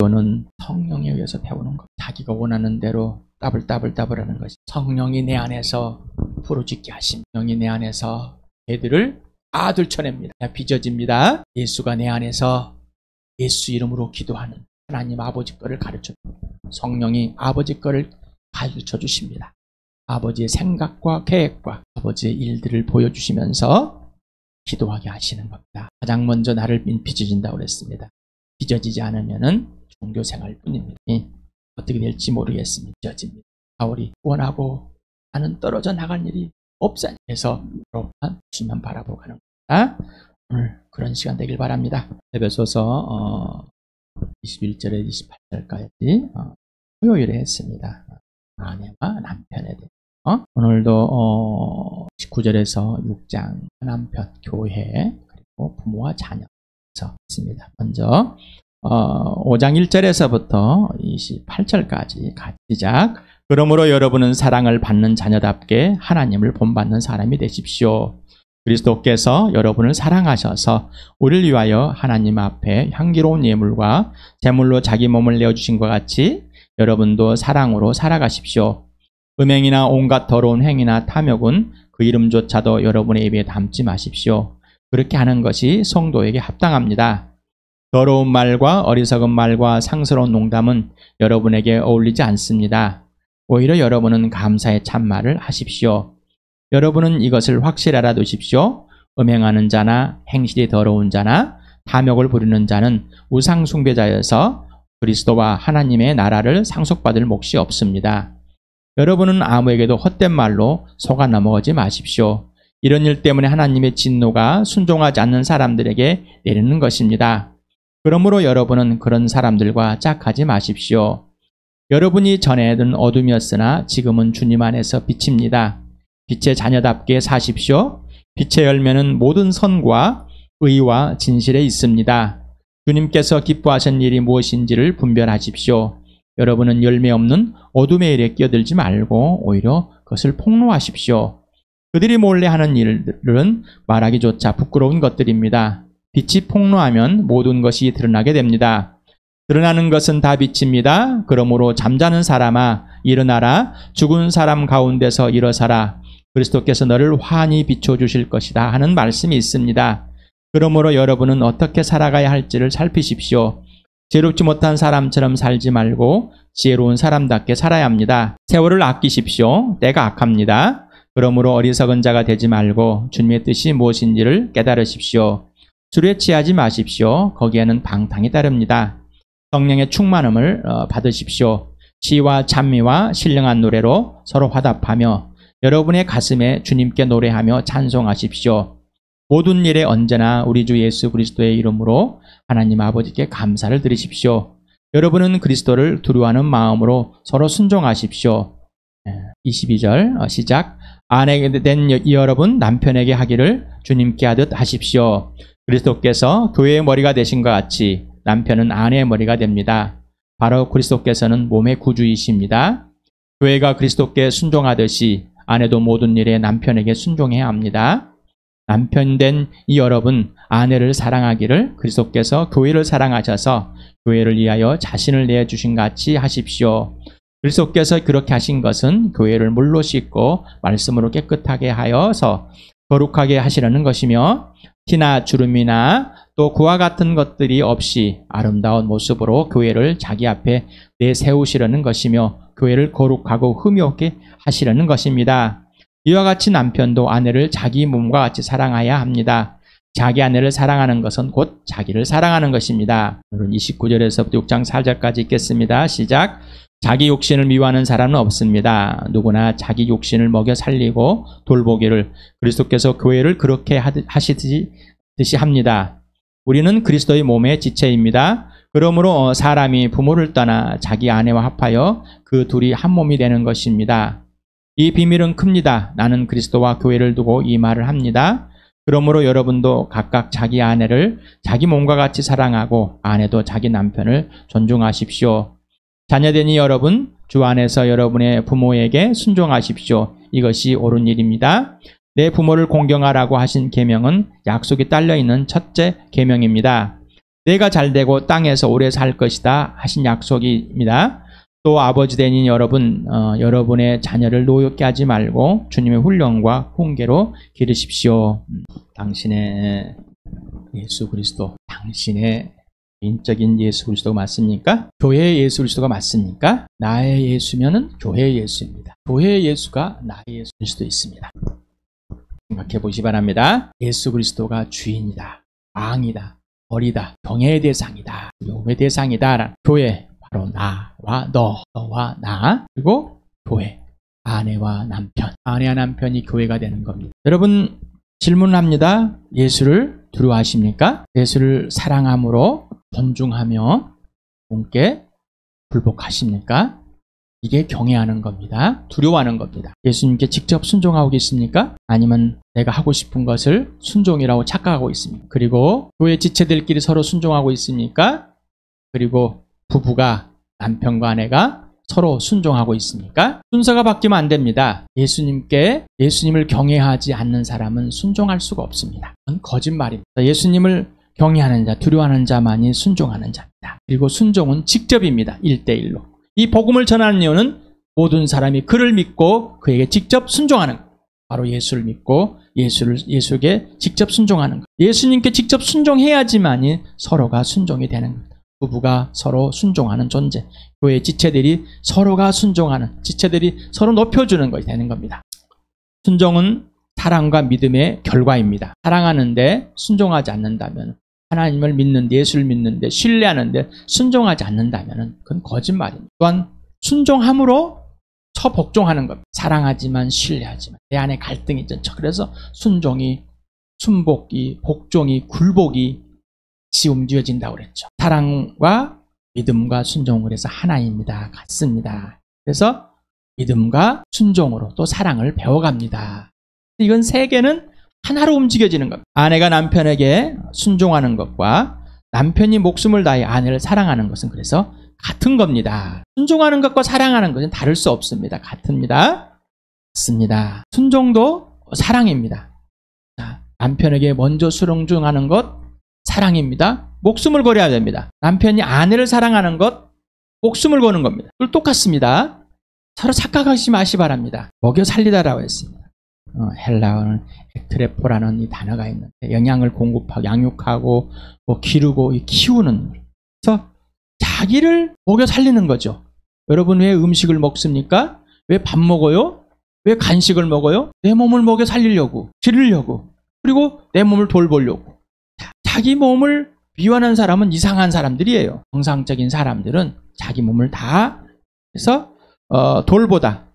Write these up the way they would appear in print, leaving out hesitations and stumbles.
기도는 성령에 의해서 배우는 것. 자기가 원하는 대로 따블따블따블하는 것이 성령이 내 안에서 부르짖게 하심. 성령이 내 안에서 애들을 아들 쳐냅니다. 빚어집니다. 예수가 내 안에서 예수 이름으로 기도하는 하나님 아버지 거를 가르쳐 성령이 아버지 거를 가르쳐 주십니다. 아버지의 생각과 계획과 아버지의 일들을 보여주시면서 기도하게 하시는 겁니다. 가장 먼저 나를 빚어진다고 그랬습니다. 빚어지지 않으면은 종교생활 뿐입니다. 어떻게 될지 모르겠습니다. 빚어집니다. 바울이 원하고 나는 떨어져 나갈 일이 없사니 해서 주님만 바라보고 가는 겁니다. 오늘 그런 시간 되길 바랍니다. 에베소서 21절에 28절까지 토요일에 했습니다. 아내와 남편에 대해 오늘도 19절에서 6장 남편, 교회 그리고 부모와 자녀에서 있습니다. 먼저 5장 1절에서부터 28절까지 같이 시작. 그러므로 여러분은 사랑을 받는 자녀답게 하나님을 본받는 사람이 되십시오. 그리스도께서 여러분을 사랑하셔서 우리를 위하여 하나님 앞에 향기로운 예물과 제물로 자기 몸을 내어주신 것 같이 여러분도 사랑으로 살아가십시오. 음행이나 온갖 더러운 행위나 탐욕은 그 이름조차도 여러분의 입에 담지 마십시오. 그렇게 하는 것이 성도에게 합당합니다. 더러운 말과 어리석은 말과 상스러운 농담은 여러분에게 어울리지 않습니다. 오히려 여러분은 감사의 참말을 하십시오. 여러분은 이것을 확실히 알아두십시오. 음행하는 자나 행실이 더러운 자나 탐욕을 부리는 자는 우상 숭배자여서 그리스도와 하나님의 나라를 상속받을 몫이 없습니다. 여러분은 아무에게도 헛된 말로 속아 넘어가지 마십시오. 이런 일 때문에 하나님의 진노가 순종하지 않는 사람들에게 내리는 것입니다. 그러므로 여러분은 그런 사람들과 짝하지 마십시오. 여러분이 전에는 어둠이었으나 지금은 주님 안에서 빛입니다. 빛의 자녀답게 사십시오. 빛의 열매는 모든 선과 의와 진실에 있습니다. 주님께서 기뻐하신 일이 무엇인지를 분별하십시오. 여러분은 열매 없는 어둠의 일에 끼어들지 말고 오히려 그것을 폭로하십시오. 그들이 몰래 하는 일들은 말하기조차 부끄러운 것들입니다. 빛이 폭로하면 모든 것이 드러나게 됩니다. 드러나는 것은 다 빛입니다. 그러므로 잠자는 사람아 일어나라. 죽은 사람 가운데서 일어서라. 그리스도께서 너를 환히 비춰주실 것이다 하는 말씀이 있습니다. 그러므로 여러분은 어떻게 살아가야 할지를 살피십시오. 지혜롭지 못한 사람처럼 살지 말고 지혜로운 사람답게 살아야 합니다. 세월을 아끼십시오. 때가 악합니다. 그러므로 어리석은 자가 되지 말고 주님의 뜻이 무엇인지를 깨달으십시오. 술에 취하지 마십시오. 거기에는 방탕이 따릅니다. 성령의 충만함을 받으십시오. 시와 찬미와 신령한 노래로 서로 화답하며 여러분의 가슴에 주님께 노래하며 찬송하십시오. 모든 일에 언제나 우리 주 예수 그리스도의 이름으로 하나님 아버지께 감사를 드리십시오. 여러분은 그리스도를 두려워하는 마음으로 서로 순종하십시오. 22절 시작. 아내게 된 여러분 남편에게 하기를 주님께 하듯 하십시오. 그리스도께서 교회의 머리가 되신 것 같이 남편은 아내의 머리가 됩니다. 바로 그리스도께서는 몸의 구주이십니다. 교회가 그리스도께 순종하듯이 아내도 모든 일에 남편에게 순종해야 합니다. 남편된 이 여러분 아내를 사랑하기를 그리스도께서 교회를 사랑하셔서 교회를 위하여 자신을 내주신 같이 하십시오. 그리스도께서 그렇게 하신 것은 교회를 물로 씻고 말씀으로 깨끗하게 하여서 거룩하게 하시려는 것이며 티나 주름이나 또 그와 같은 것들이 없이 아름다운 모습으로 교회를 자기 앞에 내세우시려는 것이며 교회를 거룩하고 흠이 없게 하시려는 것입니다. 이와 같이 남편도 아내를 자기 몸과 같이 사랑해야 합니다. 자기 아내를 사랑하는 것은 곧 자기를 사랑하는 것입니다. 오늘은 29절에서부터 6장 4절까지 읽겠습니다. 시작. 자기 욕심을 미워하는 사람은 없습니다. 누구나 자기 욕심을 먹여 살리고 돌보기를 그리스도께서 교회를 그렇게 하시듯이 합니다. 우리는 그리스도의 몸의 지체입니다. 그러므로 사람이 부모를 떠나 자기 아내와 합하여 그 둘이 한 몸이 되는 것입니다. 이 비밀은 큽니다. 나는 그리스도와 교회를 두고 이 말을 합니다. 그러므로 여러분도 각각 자기 아내를 자기 몸과 같이 사랑하고 아내도 자기 남편을 존중하십시오. 자녀되니 여러분 주 안에서 여러분의 부모에게 순종하십시오. 이것이 옳은 일입니다. 내 부모를 공경하라고 하신 계명은 약속이 딸려있는 첫째 계명입니다. 내가 잘되고 땅에서 오래 살 것이다 하신 약속입니다. 또 아버지 되는 여러분, 여러분의 자녀를 노엽게 하지 말고 주님의 훈련과 훈계로 기르십시오. 당신의 예수 그리스도, 당신의 개인적인 예수 그리스도가 맞습니까? 교회의 예수 그리스도가 맞습니까? 나의 예수면은 교회의 예수입니다. 교회의 예수가 나의 예수 그리스도 있습니다. 생각해 보시기 바랍니다. 예수 그리스도가 주인이다, 왕이다, 어리다, 경외의 대상이다, 두려움의 대상이다. 교회, 바로 나와 너와 나, 그리고 교회, 아내와 남편, 아내와 남편이 교회가 되는 겁니다. 여러분, 질문합니다. 예수를 두려워하십니까? 예수를 사랑함으로 존중하며 분께 불복하십니까? 이게 경외하는 겁니다. 두려워하는 겁니다. 예수님께 직접 순종하고 계십니까? 아니면 내가 하고 싶은 것을 순종이라고 착각하고 있습니까? 그리고 교회 지체들끼리 서로 순종하고 있습니까? 그리고 부부가, 남편과 아내가 서로 순종하고 있습니까? 순서가 바뀌면 안 됩니다. 예수님을 경외하지 않는 사람은 순종할 수가 없습니다. 그건 거짓말입니다. 예수님을 경외하는 자, 두려워하는 자만이 순종하는 자입니다. 그리고 순종은 직접입니다. 1대1로. 이 복음을 전하는 이유는 모든 사람이 그를 믿고 그에게 직접 순종하는 것. 바로 예수를 믿고 예수에게 직접 순종하는 것. 예수님께 직접 순종해야지만이 서로가 순종이 되는 것. 부부가 서로 순종하는 존재, 교회 지체들이 서로가 순종하는, 지체들이 서로 높여주는 것이 되는 겁니다. 순종은 사랑과 믿음의 결과입니다. 사랑하는데 순종하지 않는다면, 하나님을 믿는데, 예수를 믿는데, 신뢰하는데 순종하지 않는다면 그건 거짓말입니다. 또한 순종함으로 처복종하는 겁니다. 사랑하지만 신뢰하지만 내 안에 갈등이 있죠. 그래서 순종이, 순복이, 복종이, 굴복이 같이 움직여진다고 그랬죠. 사랑과 믿음과 순종을 해서 하나입니다. 같습니다. 그래서 믿음과 순종으로 또 사랑을 배워갑니다. 이건 세계는 하나로 움직여지는 겁니다. 아내가 남편에게 순종하는 것과 남편이 목숨을 다해 아내를 사랑하는 것은 그래서 같은 겁니다. 순종하는 것과 사랑하는 것은 다를 수 없습니다. 같습니다. 같습니다. 순종도 사랑입니다. 남편에게 먼저 순종하는 것 사랑입니다. 목숨을 걸어야 됩니다. 남편이 아내를 사랑하는 것 목숨을 거는 겁니다. 그걸 똑같습니다. 서로 착각하지 마시 바랍니다. 먹여 살리다라고 했습니다. 헬라어는 엑트레포라는 이 단어가 있는데 영양을 공급하고 양육하고 기르고 키우는, 그래서 자기를 먹여 살리는 거죠. 여러분 왜 음식을 먹습니까? 왜 밥 먹어요? 왜 간식을 먹어요? 내 몸을 먹여 살리려고, 기르려고, 그리고 내 몸을 돌보려고. 자기 몸을 비워하는 사람은 이상한 사람들이에요. 정상적인 사람들은 자기 몸을 다 해서 돌보다,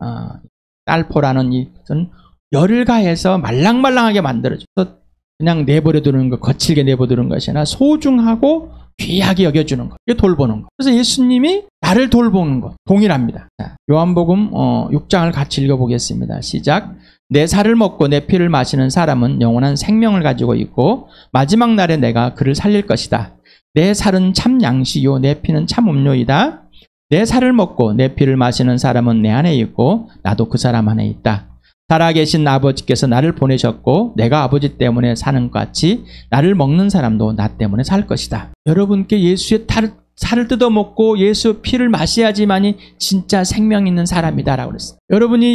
딸포라는 이것은 열을 가해서 말랑말랑하게 만들어줘서 그냥 내버려두는 것, 거칠게 내버려두는 것이 아니라 소중하고 귀하게 여겨주는 것, 이게 돌보는 것. 그래서 예수님이 나를 돌보는 것 동일합니다. 자, 요한복음 6장을 같이 읽어보겠습니다. 시작. 내 살을 먹고 내 피를 마시는 사람은 영원한 생명을 가지고 있고 마지막 날에 내가 그를 살릴 것이다. 내 살은 참 양식이요 내 피는 참 음료이다. 내 살을 먹고 내 피를 마시는 사람은 내 안에 있고 나도 그 사람 안에 있다. 살아계신 아버지께서 나를 보내셨고 내가 아버지 때문에 사는 것 같이 나를 먹는 사람도 나 때문에 살 것이다. 여러분께 예수의 살을 뜯어먹고 예수 피를 마셔야지만이 진짜 생명 있는 사람이다라고 그랬어요.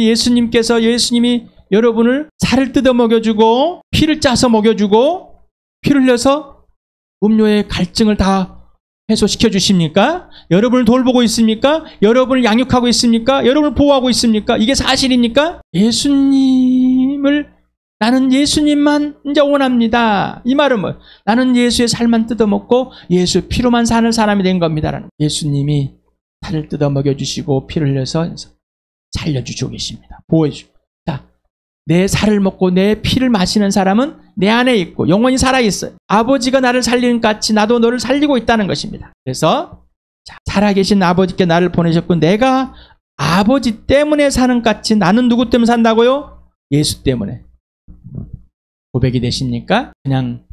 예수님이 여러분을 살을 뜯어 먹여주고 피를 짜서 먹여주고 피를 흘려서 음료의 갈증을 다 해소시켜 주십니까? 여러분을 돌보고 있습니까? 여러분을 양육하고 있습니까? 여러분을 보호하고 있습니까? 이게 사실입니까? 나는 예수님만 이제 원합니다. 이 말은 뭐예요? 나는 예수의 살만 뜯어먹고 예수의 피로만 사는 사람이 된 겁니다라는. 예수님이 살을 뜯어 먹여주시고 피를 흘려서 살려주시고 계십니다. 보호해주시고. 내 살을 먹고 내 피를 마시는 사람은 내 안에 있고 영원히 살아있어요. 아버지가 나를 살리는 것 같이 나도 너를 살리고 있다는 것입니다. 그래서 살아계신 아버지께 나를 보내셨고 내가 아버지 때문에 사는 것 같이 나는 누구 때문에 산다고요? 예수 때문에. 고백이 되십니까? 그냥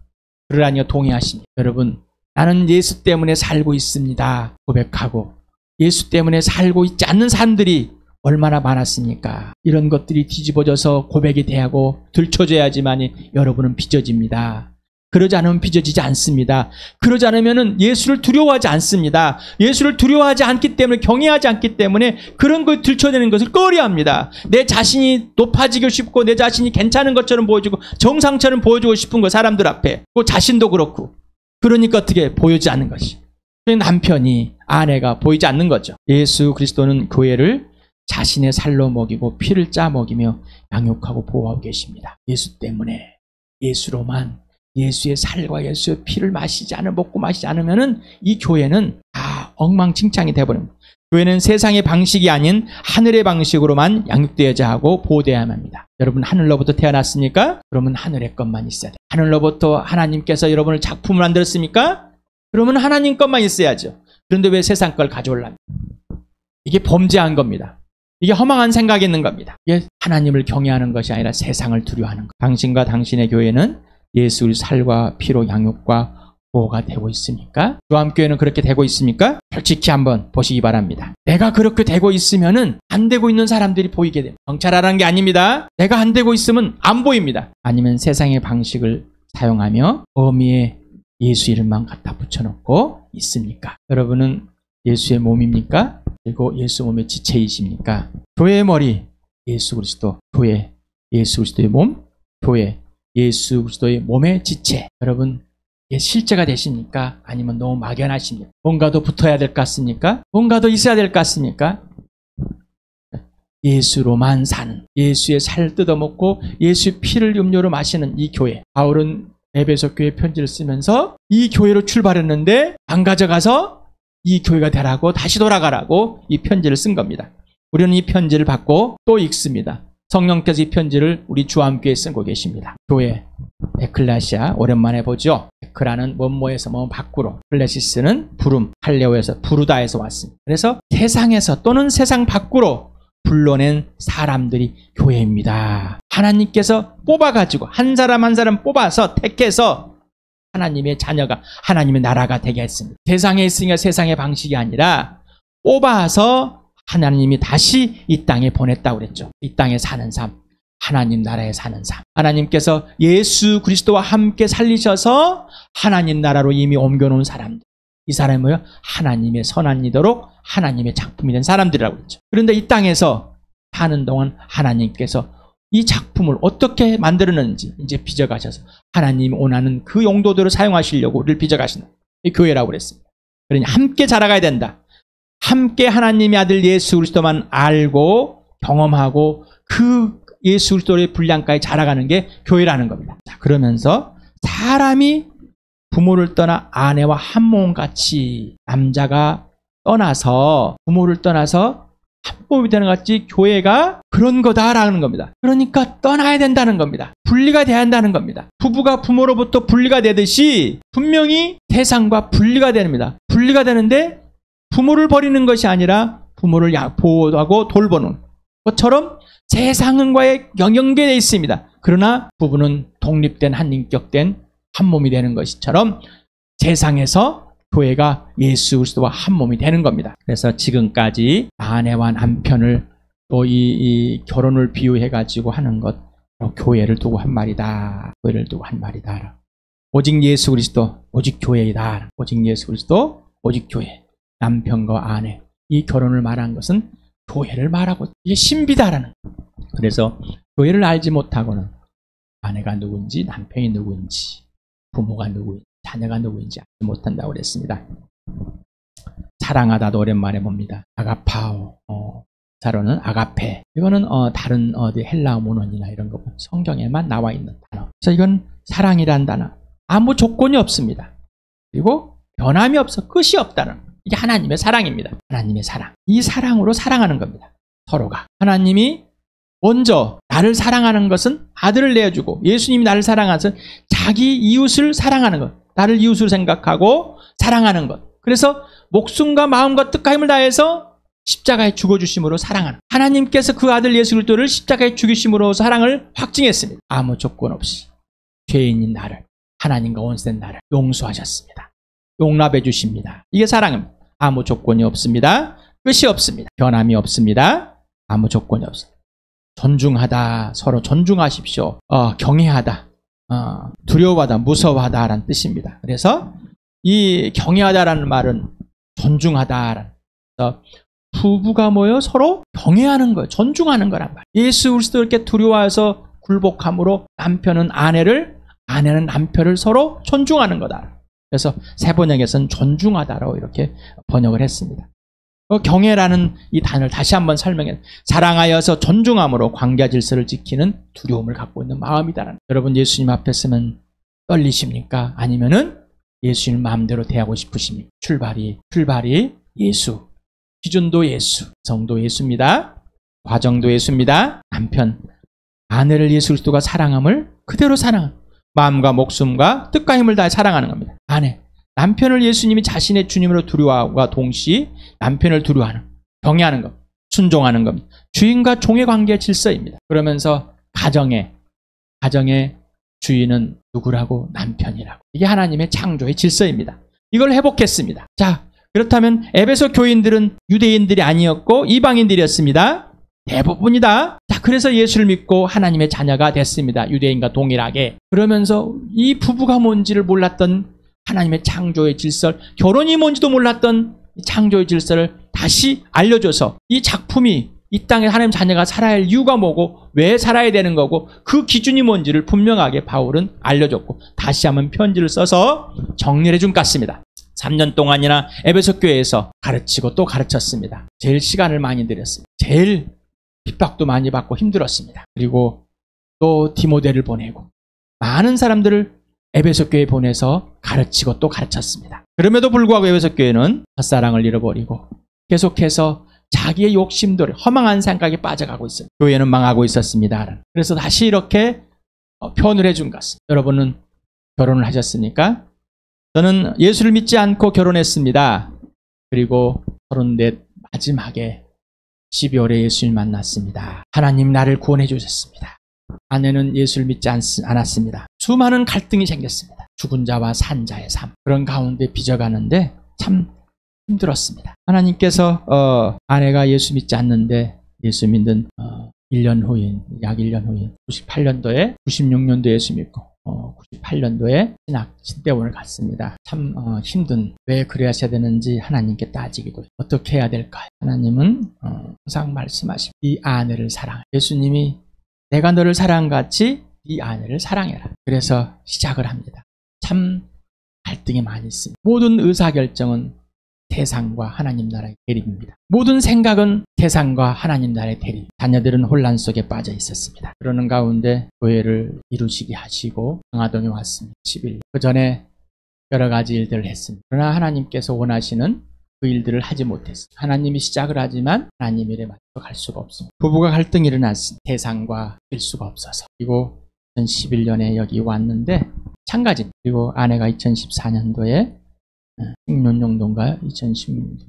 그러라니요 동의하십니까? 여러분, 나는 예수 때문에 살고 있습니다. 고백하고 예수 때문에 살고 있지 않는 사람들이 얼마나 많았습니까? 이런 것들이 뒤집어져서 고백이 돼야고 들춰져야지만이 여러분은 빚어집니다. 그러지 않으면 빚어지지 않습니다. 그러지 않으면 예수를 두려워하지 않습니다. 예수를 두려워하지 않기 때문에, 경외하지 않기 때문에 그런 걸 들춰내는 것을 꺼려합니다. 내 자신이 높아지고 싶고 내 자신이 괜찮은 것처럼 보여주고 정상처럼 보여주고 싶은 거, 사람들 앞에. 그 자신도 그렇고. 그러니까 어떻게 보이지 않는 것이. 남편이, 아내가 보이지 않는 거죠. 예수 그리스도는 교회를 자신의 살로 먹이고 피를 짜 먹이며 양육하고 보호하고 계십니다. 예수 때문에, 예수로만, 예수의 살과 예수의 피를 먹고 마시지 않으면은 이 교회는 다 엉망진창이 되어버립니다. 교회는 세상의 방식이 아닌 하늘의 방식으로만 양육되어야 하고 보호되어야만 합니다. 여러분, 하늘로부터 태어났습니까? 그러면 하늘의 것만 있어야 돼요. 하늘로부터 하나님께서 여러분을 작품을 만들었습니까? 그러면 하나님 것만 있어야죠. 그런데 왜 세상 걸 가져오려면? 이게 범죄한 겁니다. 이게 허망한 생각이 있는 겁니다. 이게 하나님을 경외하는 것이 아니라 세상을 두려워하는 것. 당신과 당신의 교회는 예수의 살과 피로 양육과 보호가 되고 있습니까? 조암교회는 그렇게 되고 있습니까? 솔직히 한번 보시기 바랍니다. 내가 그렇게 되고 있으면은 안 되고 있는 사람들이 보이게 됩니다. 경찰하라는 게 아닙니다. 내가 안 되고 있으면 안 보입니다. 아니면 세상의 방식을 사용하며 어미에 예수 이름만 갖다 붙여놓고 있습니까? 여러분은 예수의 몸입니까? 그리고 예수 몸의 지체이십니까? 교회의 머리, 예수 그리스도. 교회, 예수 그리스도의 몸. 교회, 예수 그리스도의 몸의 지체. 여러분, 이게 실제가 되십니까? 아니면 너무 막연하십니까? 뭔가 더 붙어야 될 것 같습니까? 뭔가 더 있어야 될 것 같습니까? 예수로만 사는, 예수의 살 뜯어먹고 예수의 피를 음료로 마시는 이 교회. 바울은 에베소 교회 편지를 쓰면서 이 교회로 출발했는데 안 가져가서 이 교회가 되라고, 다시 돌아가라고 이 편지를 쓴 겁니다. 우리는 이 편지를 받고 또 읽습니다. 성령께서 이 편지를 우리 주암교회에 쓰고 계십니다. 교회, 에클레시아, 오랜만에 보죠. 에크라는 뭐뭐에서 뭐 밖으로, 클레시스는 부름, 할레오에서 부르다에서 왔습니다. 그래서 세상에서 또는 세상 밖으로 불러낸 사람들이 교회입니다. 하나님께서 뽑아가지고 한 사람 한 사람 뽑아서 택해서 하나님의 자녀가, 하나님의 나라가 되게 했습니다. 세상에 있으니까 세상의 방식이 아니라 뽑아서 하나님이 다시 이 땅에 보냈다고 그랬죠. 이 땅에 사는 삶, 하나님 나라에 사는 삶. 하나님께서 예수 그리스도와 함께 살리셔서 하나님 나라로 이미 옮겨놓은 사람들. 이 사람이 뭐예요? 하나님의 선한 이도록 하나님의 작품이 된 사람들이라고 그랬죠. 그런데 이 땅에서 사는 동안 하나님께서 이 작품을 어떻게 만들었는지 이제 빚어가셔서 하나님이 원하는 그 용도대로 사용하시려고 우리를 빚어가시는 이 교회라고 그랬습니다. 그러니 함께 자라가야 된다. 함께 하나님의 아들 예수 그리스도만 알고 경험하고 그 예수 그리스도의 분량까지 자라가는 게 교회라는 겁니다. 자, 그러면서 사람이 부모를 떠나 아내와 한 몸같이, 남자가 떠나서 부모를 떠나서 한 몸이 되는 것 같이 교회가 그런 거다라는 겁니다. 그러니까 떠나야 된다는 겁니다. 분리가 돼야 한다는 겁니다. 부부가 부모로부터 분리가 되듯이 분명히 세상과 분리가 됩니다. 분리가 되는데 부모를 버리는 것이 아니라 부모를 보호하고 돌보는 것처럼 세상과의 연결되어 있습니다. 그러나 부부는 독립된 한 인격된 한 몸이 되는 것처럼 세상에서 교회가 예수 그리스도와 한 몸이 되는 겁니다. 그래서 지금까지 아내와 남편을 또 이 결혼을 비유해가지고 하는 것, 교회를 두고 한 말이다. 교회를 두고 한 말이다. 오직 예수 그리스도, 오직 교회이다. 오직 예수 그리스도, 오직 교회. 남편과 아내, 이 결혼을 말한 것은 교회를 말하고 이게 신비다라는 거예요. 그래서 교회를 알지 못하고는 아내가 누구인지, 남편이 누구인지, 부모가 누구인지, 자녀가 누구인지 알지 못한다고 그랬습니다. 사랑하다도 오랜만에 봅니다. 아가파오, 사로는 아가페. 이거는 다른 어디 헬라어 문헌이나 이런 거 보면 성경에만 나와 있는 단어. 그래서 이건 사랑이란 단어. 아무 조건이 없습니다. 그리고 변함이 없어, 끝이 없다는 거. 이게 하나님의 사랑입니다. 하나님의 사랑. 이 사랑으로 사랑하는 겁니다. 서로가. 하나님이 먼저 나를 사랑하는 것은 아들을 내어주고, 예수님이 나를 사랑하는 것은 자기 이웃을 사랑하는 것. 나를 이웃으로 생각하고 사랑하는 것. 그래서 목숨과 마음과 뜻과 힘을 다해서 십자가에 죽어주심으로 사랑하는, 하나님께서 그 아들 예수 그리스도를 십자가에 죽이심으로 사랑을 확증했습니다. 아무 조건 없이 죄인인 나를, 하나님과 원수된 나를 용서하셨습니다. 용납해 주십니다. 이게 사랑입니다. 아무 조건이 없습니다. 끝이 없습니다. 변함이 없습니다. 아무 조건이 없습니다. 존중하다. 서로 존중하십시오. 경외하다. 두려워하다, 무서워하다라는 뜻입니다. 그래서 이 경외하다라는 말은 존중하다라는. 그래서 부부가 모여 서로 경외하는 거예요. 존중하는 거란 말이에요. 예수 그리스도를 이렇게 두려워해서 굴복함으로 남편은 아내를, 아내는 남편을 서로 존중하는 거다. 그래서 새 번역에서는 존중하다라고 이렇게 번역을 했습니다. 경외라는 이 단어를 다시 한번 설명해. 사랑하여서 존중함으로 관계 질서를 지키는 두려움을 갖고 있는 마음이다라는. 여러분 예수님 앞에 서면 떨리십니까? 아니면은 예수님 마음대로 대하고 싶으십니까? 출발이 예수. 기준도 예수, 성도 예수입니다. 과정도 예수입니다. 남편, 아내를 예수 그리스도가 사랑함을 그대로 사랑하는, 마음과 목숨과 뜻과 힘을 다해 사랑하는 겁니다. 아내, 남편을 예수님이 자신의 주님으로 두려워함과 동시에 남편을 두려워하는, 경외하는 것, 순종하는 겁니다. 주인과 종의 관계 질서입니다. 그러면서 가정의 주인은 누구라고? 남편이라고. 이게 하나님의 창조의 질서입니다. 이걸 회복했습니다. 자, 그렇다면 에베소 교인들은 유대인들이 아니었고 이방인들이었습니다. 대부분이다. 자, 그래서 예수를 믿고 하나님의 자녀가 됐습니다. 유대인과 동일하게. 그러면서 이 부부가 뭔지를 몰랐던 하나님의 창조의 질서, 결혼이 뭔지도 몰랐던 창조의 질서를 다시 알려줘서 이 작품이 이 땅에 하나님 자녀가 살아야 할 이유가 뭐고 왜 살아야 되는 거고 그 기준이 뭔지를 분명하게 바울은 알려줬고 다시 한번 편지를 써서 정리해 준 것 같습니다. 3년 동안이나 에베소 교회에서 가르치고 또 가르쳤습니다. 제일 시간을 많이 들였습니다. 제일 핍박도 많이 받고 힘들었습니다. 그리고 또 디모데를 보내고 많은 사람들을 에베소 교회에 보내서 가르치고 또 가르쳤습니다. 그럼에도 불구하고 에베소 교회는 첫사랑을 잃어버리고 계속해서 자기의 욕심들, 허망한 생각에 빠져가고 있어요. 교회는 망하고 있었습니다. 그래서 다시 이렇게 표현을 해준 것 같습니다. 여러분은 결혼을 하셨습니까? 저는 예수를 믿지 않고 결혼했습니다. 그리고 34 마지막에 12월에 예수를 만났습니다. 하나님 나를 구원해 주셨습니다. 아내는 예수를 믿지 않았습니다. 수많은 갈등이 생겼습니다. 죽은 자와 산 자의 삶. 그런 가운데 빚어가는데 참 힘들었습니다. 하나님께서 아내가 예수 믿지 않는데 예수 믿는 1년 후인, 약 1년 후인 98년도에 96년도에 예수 믿고 98년도에 신대원을 갔습니다. 참 힘든, 왜 그래야 되는지 하나님께 따지기도 해요. 어떻게 해야 될까? 하나님은 항상 말씀하십니다. 이 아내를 사랑해. 예수님이 내가 너를 사랑같이 이 아내를 사랑해라. 그래서 시작을 합니다. 참 갈등이 많이 있습니다. 모든 의사결정은 세상과 하나님 나라의 대립입니다. 모든 생각은 세상과 하나님 나라의 대립. 자녀들은 혼란 속에 빠져 있었습니다. 그러는 가운데 교회를 이루시게 하시고 강화동에 왔습니다. 10일. 그 전에 여러 가지 일들을 했습니다. 그러나 하나님께서 원하시는 그 일들을 하지 못했습니다. 하나님이 시작을 하지만 하나님 일에 맞춰 갈 수가 없습니다. 부부가 갈등이 일어났습니다. 세상과 될 수가 없어서. 그리고 2011년에 여기 왔는데 마찬가지입니다. 그리고 아내가 2014년도에 생년용동가 2016년도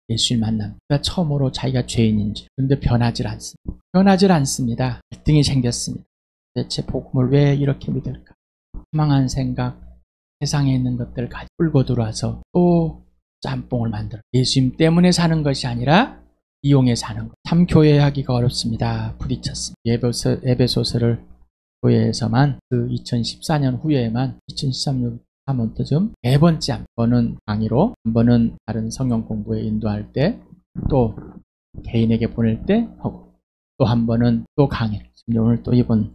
예수를 만납니다. 처음으로 자기가 죄인인지. 그런데 변하질 않습니다. 갈등이 생겼습니다. 대체 복음을 왜 이렇게 믿을까? 희망한 생각, 세상에 있는 것들을 가지고 끌고 들어와서 또 짬뽕을 만들어. 예수님 때문에 사는 것이 아니라 이용해 사는 것. 참 교회하기가 어렵습니다. 부딪혔습니다. 에베소서를 교회에서만 그 2014년 후에만 2013년 하면 또 지금 네 번째, 한 번은 강의로, 한 번은 다른 성경 공부에 인도할 때, 또 개인에게 보낼 때 하고, 또 한 번은 또 강의. 지금 오늘 또 이번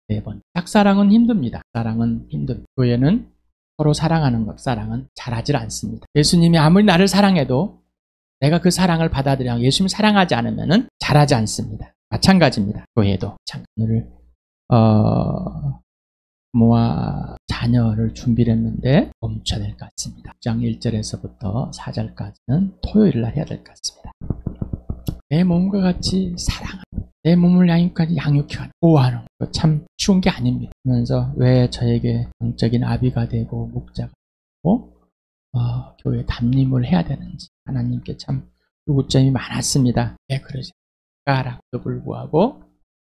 네 번. 짝사랑은 힘듭니다. 사랑은 힘듭니다. 교회는 서로 사랑하는 것, 사랑은 잘하질 않습니다. 예수님이 아무리 나를 사랑해도 내가 그 사랑을 받아들여 예수님을 사랑하지 않으면 잘하지 않습니다. 마찬가지입니다. 교회도. 오늘 부모와 자녀를 준비를 했는데 멈춰야 될 것 같습니다. 6장 1절에서부터 4절까지는 토요일 날 해야 될 것 같습니다. 내 몸과 같이 사랑하는, 내 몸을 양육해 가는, 보호하는 거 참 쉬운 게 아닙니다. 그러면서 왜 저에게 영적인 아비가 되고 목자가 되고 교회 담임을 해야 되는지 하나님께 참 요구점이 많았습니다. 왜 그러실까라고도 불구하고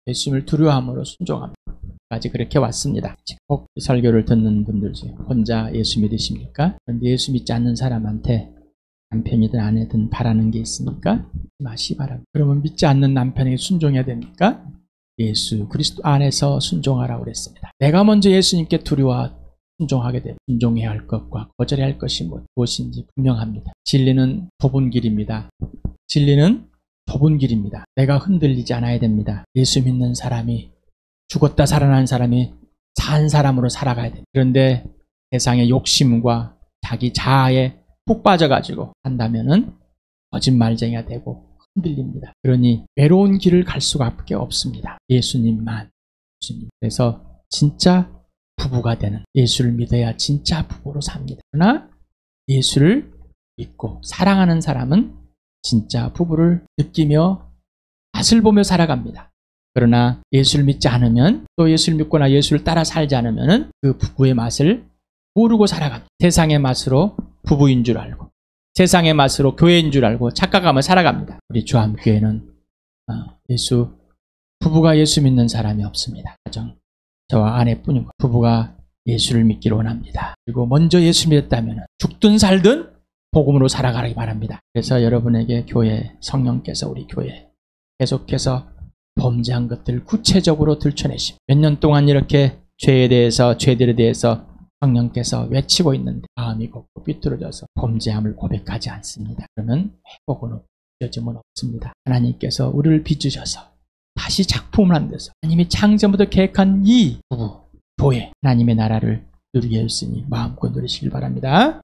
예수님을 두려워함으로 순종합니다. 까지 그렇게 왔습니다. 혹 설교를 듣는 분들 중에 혼자 예수 믿으십니까? 그런데 예수 믿지 않는 사람한테 남편이든 아내든 바라는 게 있습니까? 마시 바랍니다. 그러면 믿지 않는 남편에게 순종해야 됩니까? 예수 그리스도 안에서 순종하라고 그랬습니다. 내가 먼저 예수님께 두려워 순종하게 되면 순종해야 할 것과 거절해야 할 것이 무엇인지 분명합니다. 진리는 좁은 길입니다. 진리는 좁은 길입니다. 내가 흔들리지 않아야 됩니다. 예수 믿는 사람이 죽었다 살아난 사람이 산 사람으로 살아가야 됩니다. 그런데 세상의 욕심과 자기 자아에 푹 빠져가지고 한다면은 거짓말쟁이가 되고 흔들립니다. 그러니 외로운 길을 갈 수밖에 없습니다. 예수님만. 그래서 진짜 부부가 되는, 예수를 믿어야 진짜 부부로 삽니다. 그러나 예수를 믿고 사랑하는 사람은 진짜 부부를 느끼며 맛을 보며 살아갑니다. 그러나 예수를 믿지 않으면, 또 예수를 믿거나 예수를 따라 살지 않으면 그 부부의 맛을 모르고 살아갑니다. 세상의 맛으로 부부인 줄 알고, 세상의 맛으로 교회인 줄 알고 착각하며 살아갑니다. 우리 주암교회는 부부가 예수 믿는 사람이 없습니다. 가정, 저와 아내뿐이고 부부가 예수를 믿기를 원합니다. 그리고 먼저 예수 믿었다면 죽든 살든 복음으로 살아가기 바랍니다. 그래서 여러분에게 교회, 성령께서 우리 교회 계속해서 범죄한 것들을 구체적으로 들춰내시고, 몇 년 동안 이렇게 죄들에 대해서 성령께서 외치고 있는데 마음이 곱고 삐뚤어져서 범죄함을 고백하지 않습니다. 그러면 회복은 없어짐은 없습니다. 하나님께서 우리를 빚으셔서 다시 작품을 만들어서 하나님이 창세부터 계획한 이 부부, 교회, 하나님의 나라를 누리게 해주시니 마음껏 누리시길 바랍니다.